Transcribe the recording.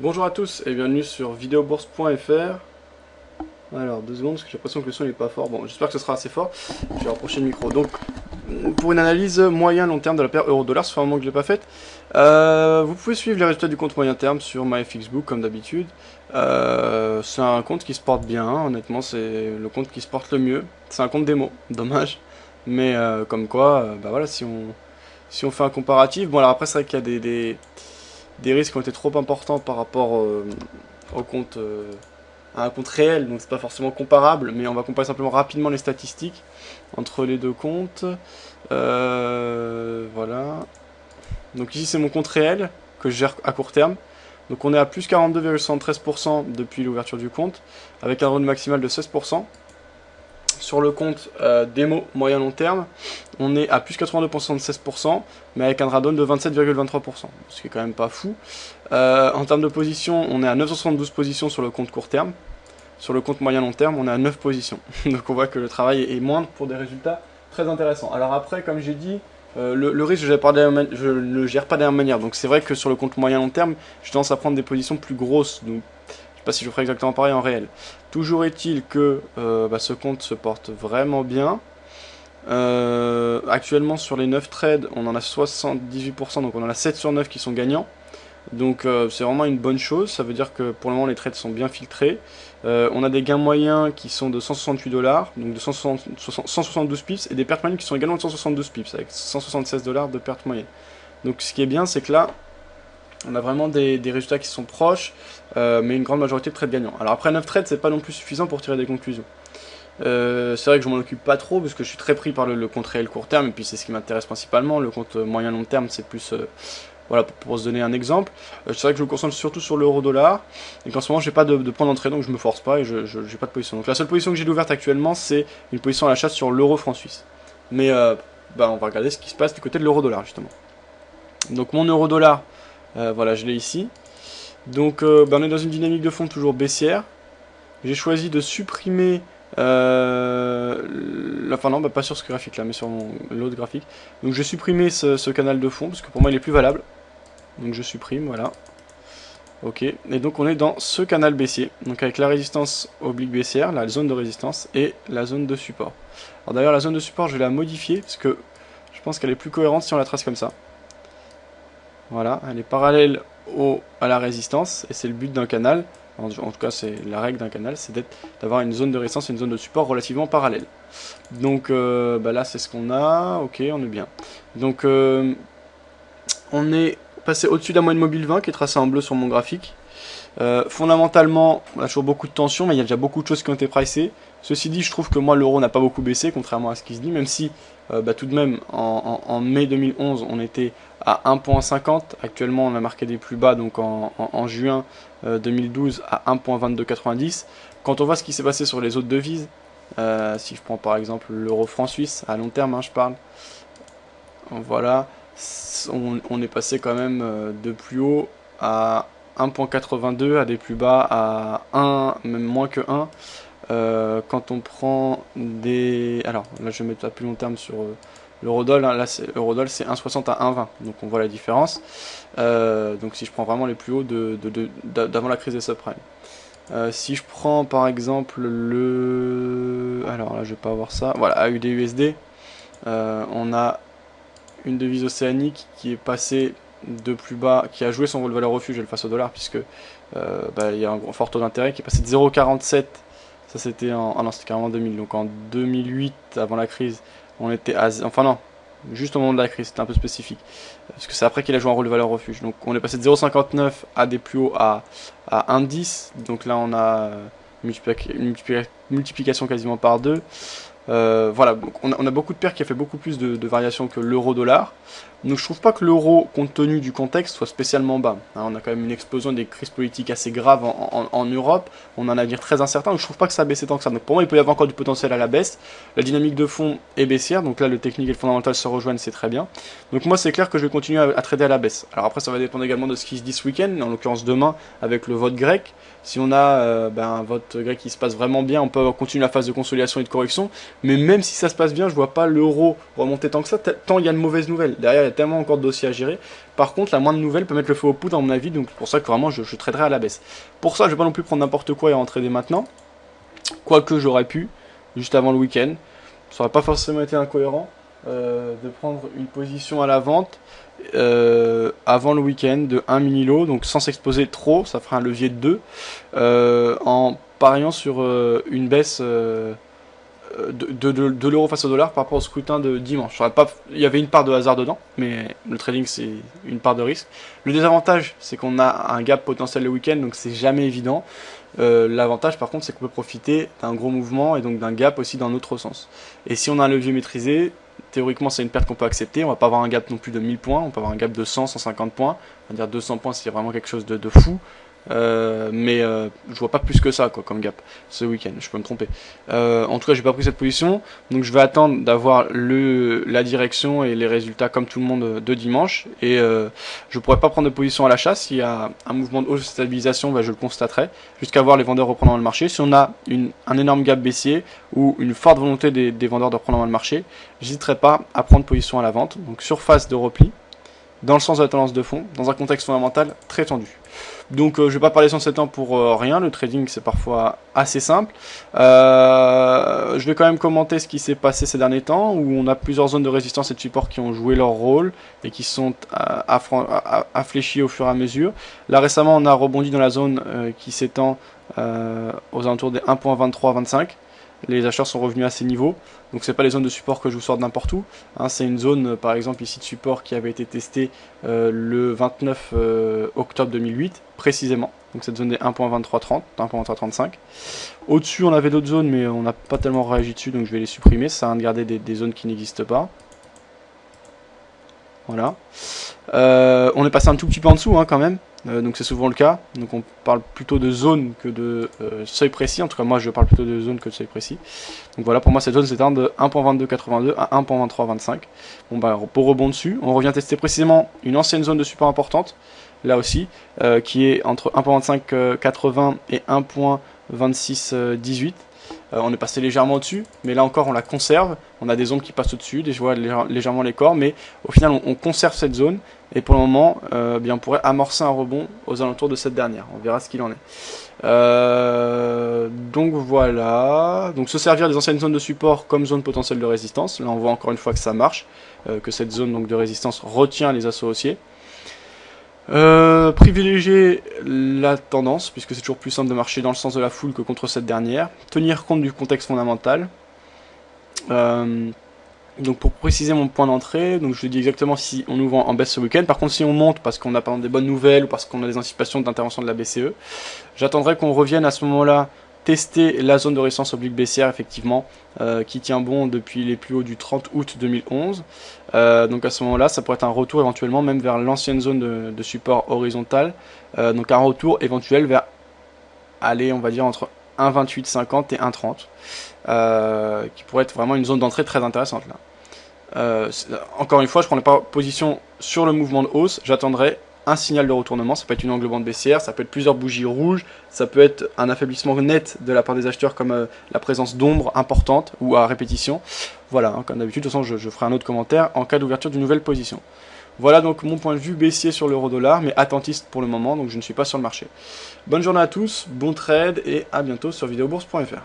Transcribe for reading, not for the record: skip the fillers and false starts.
Bonjour à tous et bienvenue sur videobourse.fr. Alors 2 secondes parce que j'ai l'impression que le son n'est pas fort. Bon, j'espère que ce sera assez fort. Je vais rapprocher le micro. Donc pour une analyse moyen-long terme de la paire euro-dollar, ça fait un moment que je ne l'ai pas faite. Vous pouvez suivre les résultats du compte moyen terme sur MyFXBook comme d'habitude. C'est un compte qui se porte bien, hein. Honnêtement c'est le compte qui se porte le mieux. C'est un compte démo, dommage. Mais comme quoi, bah voilà, si on fait un comparatif, bon alors après c'est vrai qu'il y a des risques qui ont été trop importants par rapport au compte, à un compte réel, donc c'est pas forcément comparable, mais on va comparer simplement rapidement les statistiques entre les deux comptes. Voilà. Donc ici c'est mon compte réel que je gère à court terme. Donc on est à plus 42,73% depuis l'ouverture du compte, avec un revenu maximal de 16%. Sur le compte démo moyen long terme, on est à plus 82% de 16%, mais avec un drawdown de 27,23%, ce qui est quand même pas fou. En termes de position, on est à 972 positions sur le compte court terme. Sur le compte moyen long terme, on est à 9 positions. Donc on voit que le travail est moindre pour des résultats très intéressants. Alors après, comme j'ai dit, le risque, je ne le gère pas de la même manière. Donc c'est vrai que sur le compte moyen long terme, je tendance à prendre des positions plus grosses. Donc je sais pas si je ferai exactement pareil en réel. Toujours est-il que ce compte se porte vraiment bien. Actuellement sur les 9 trades, on en a 78%, donc on en a 7 sur 9 qui sont gagnants. Donc c'est vraiment une bonne chose, ça veut dire que pour le moment les trades sont bien filtrés. On a des gains moyens qui sont de 168 $, donc de 172 pips, et des pertes moyennes qui sont également de 172 pips, avec 176 $ de pertes moyennes. Donc ce qui est bien, c'est que là, on a vraiment des résultats qui sont proches, mais une grande majorité de trades gagnants. Alors après 9 trades, c'est pas non plus suffisant pour tirer des conclusions. C'est vrai que je m'en occupe pas trop, parce que je suis très pris par le compte réel court terme, et puis c'est ce qui m'intéresse principalement. Le compte moyen long terme, c'est plus... voilà, pour se donner un exemple, c'est vrai que je me concentre surtout sur l'euro-dollar, et qu'en ce moment j'ai pas de point d'entrée, donc je me force pas et je j'ai pas de position. Donc la seule position que j'ai ouverte actuellement, c'est une position à l'achat sur l'euro-franc suisse. Mais on va regarder ce qui se passe du côté de l'euro-dollar justement. Donc mon euro-dollar, voilà, je l'ai ici. Donc on est dans une dynamique de fond toujours baissière. J'ai choisi de supprimer enfin non, pas sur ce graphique là, mais sur l'autre graphique. Donc j'ai supprimé ce canal de fond parce que pour moi il est plus valable. Donc je supprime, voilà. Ok, et donc on est dans ce canal baissier, donc avec la résistance oblique baissière, la zone de résistance et la zone de support. Alors d'ailleurs la zone de support je vais la modifier parce que je pense qu'elle est plus cohérente si on la trace comme ça. Voilà, elle est parallèle à la résistance et c'est le but d'un canal, en tout cas c'est la règle d'un canal, c'est d'avoir une zone de résistance et une zone de support relativement parallèles. Donc là c'est ce qu'on a, ok on est bien. Donc on est passé au-dessus de la moyenne mobile 20 qui est tracée en bleu sur mon graphique. Fondamentalement, on a toujours beaucoup de tension, mais il y a déjà beaucoup de choses qui ont été pricées. Ceci dit, je trouve que moi l'euro n'a pas beaucoup baissé, contrairement à ce qui se dit, même si tout de même en mai 2011 on était à 1,50. Actuellement on a marqué des plus bas, donc en juin 2012 à 1,2290. Quand on voit ce qui s'est passé sur les autres devises, si je prends par exemple l'euro franc suisse, à long terme je parle, voilà, on est passé quand même de plus haut à 1,82, à des plus bas à 1, même moins que 1. Quand on prend des... Alors là je vais mettre à plus long terme sur l'eurodoll, hein. Là l'eurodoll c'est 1,60 à 1,20, donc on voit la différence. Donc si je prends vraiment les plus hauts d'avant la crise des subprimes. Si je prends par exemple le... Alors là je vais pas avoir ça. Voilà, AUD-USD, on a une devise océanique qui est passée de plus bas, qui a joué son rôle de valeur refuge face au dollar, puisque il y a un fort taux d'intérêt qui est passé de 0,47, ça c'était non, c'était carrément 2000, donc en 2008, avant la crise, on était à, enfin non, juste au moment de la crise, c'était un peu spécifique, parce que c'est après qu'il a joué un rôle de valeur refuge, donc on est passé de 0,59 à des plus hauts à 1,10, donc là on a une multiplication quasiment par 2. Voilà, on a beaucoup de paires qui a fait beaucoup plus de variations que l'euro-dollar. Donc je trouve pas que l'euro, compte tenu du contexte, soit spécialement bas. Hein, on a quand même une explosion des crises politiques assez graves en Europe. On a un avenir très incertain, donc je trouve pas que ça a baissé tant que ça. Donc pour moi, il peut y avoir encore du potentiel à la baisse. La dynamique de fond est baissière, donc là le technique et le fondamental se rejoignent, c'est très bien. Donc moi, c'est clair que je vais continuer à trader à la baisse. Alors après, ça va dépendre également de ce qui se dit ce week-end, en l'occurrence demain, avec le vote grec. Si on a un vote grec qui se passe vraiment bien, on peut continuer la phase de consolidation et de correction. Mais même si ça se passe bien, je vois pas l'euro remonter tant que ça, tant il y a de mauvaises nouvelles. Derrière, il y a tellement encore de dossiers à gérer. Par contre, la moindre nouvelle peut mettre le feu aux poudres, à mon avis, donc c'est pour ça que vraiment je traderai à la baisse. Pour ça, je vais pas non plus prendre n'importe quoi et rentrer dès maintenant. Quoique j'aurais pu, juste avant le week-end. Ça aurait pas forcément été incohérent de prendre une position à la vente avant le week-end de 1 mini lot, donc sans s'exposer trop, ça fera un levier de 2, en pariant sur une baisse de l'euro face au dollar par rapport au scrutin de dimanche. Il y avait une part de hasard dedans, mais le trading c'est une part de risque. Le désavantage, c'est qu'on a un gap potentiel le week-end, donc c'est jamais évident. L'avantage par contre, c'est qu'on peut profiter d'un gros mouvement et donc d'un gap aussi dans l'autre sens. Et si on a un levier maîtrisé, théoriquement c'est une perte qu'on peut accepter. On va pas avoir un gap non plus de 1000 points, on peut avoir un gap de 100, 150 points. On va dire 200 points, c'est vraiment quelque chose de fou. Mais je vois pas plus que ça quoi, comme gap ce week-end, je peux me tromper. En tout cas, j'ai pas pris cette position, donc je vais attendre d'avoir la direction et les résultats comme tout le monde de dimanche. Et je pourrais pas prendre de position à l'achat. S'il y a un mouvement de hausse de stabilisation, bah, je le constaterai jusqu'à voir les vendeurs reprendre le marché. Si on a un énorme gap baissier ou une forte volonté des vendeurs de reprendre le marché, j'hésiterai pas à prendre position à la vente. Donc surface de repli dans le sens de la tendance de fond, dans un contexte fondamental très tendu. Donc je vais pas parler 107 ans pour rien, le trading c'est parfois assez simple. Je vais quand même commenter ce qui s'est passé ces derniers temps, où on a plusieurs zones de résistance et de support qui ont joué leur rôle et qui sont affléchies au fur et à mesure. Là récemment on a rebondi dans la zone qui s'étend aux alentours des 1.23-25. Les acheteurs sont revenus à ces niveaux, donc c'est pas les zones de support que je vous sors n'importe où, hein, c'est une zone par exemple ici de support qui avait été testée le 29 octobre 2008 précisément, donc cette zone des 1.2330, 1.2335. Au-dessus on avait d'autres zones mais on n'a pas tellement réagi dessus, donc je vais les supprimer, ça sert à rien de garder des zones qui n'existent pas. Voilà. On est passé un tout petit peu en dessous hein, quand même, donc c'est souvent le cas. Donc on parle plutôt de zone que de seuil précis. En tout cas moi je parle plutôt de zone que de seuil précis. Donc voilà, pour moi cette zone s'étend de 1.2282 à 1.2325. Bon bah pour rebond dessus, on revient tester précisément une ancienne zone de support importante, là aussi, qui est entre 1.2580 et 1.2618. On est passé légèrement au-dessus, mais là encore on la conserve, on a des ombres qui passent au-dessus, je vois légèrement les corps, mais au final on conserve cette zone, et pour le moment bien, on pourrait amorcer un rebond aux alentours de cette dernière, on verra ce qu'il en est. Donc voilà, donc se servir des anciennes zones de support comme zone potentielle de résistance, là on voit encore une fois que ça marche, que cette zone donc, de résistance retient les assauts haussiers. Privilégier la tendance, puisque c'est toujours plus simple de marcher dans le sens de la foule que contre cette dernière. Tenir compte du contexte fondamental. Donc pour préciser mon point d'entrée, donc je dis exactement si on ouvre en baisse ce week-end. Par contre si on monte parce qu'on a par exemple des bonnes nouvelles ou parce qu'on a des anticipations d'intervention de la BCE, j'attendrai qu'on revienne à ce moment-là tester la zone de résistance oblique baissière effectivement, qui tient bon depuis les plus hauts du 30 août 2011. Donc à ce moment-là, ça pourrait être un retour éventuellement même vers l'ancienne zone de support horizontal. Donc un retour éventuel vers, allez, on va dire entre 1,2850 et 1,30, qui pourrait être vraiment une zone d'entrée très intéressante là. Encore une fois, je ne prendrai pas position sur le mouvement de hausse, j'attendrai un signal de retournement, ça peut être une angle bande baissière, ça peut être plusieurs bougies rouges, ça peut être un affaiblissement net de la part des acheteurs comme la présence d'ombre importante ou à répétition. Voilà, hein, comme d'habitude, de toute façon je ferai un autre commentaire en cas d'ouverture d'une nouvelle position. Voilà donc mon point de vue baissier sur l'euro-dollar, mais attentiste pour le moment, donc je ne suis pas sur le marché. Bonne journée à tous, bon trade et à bientôt sur videobourse.fr.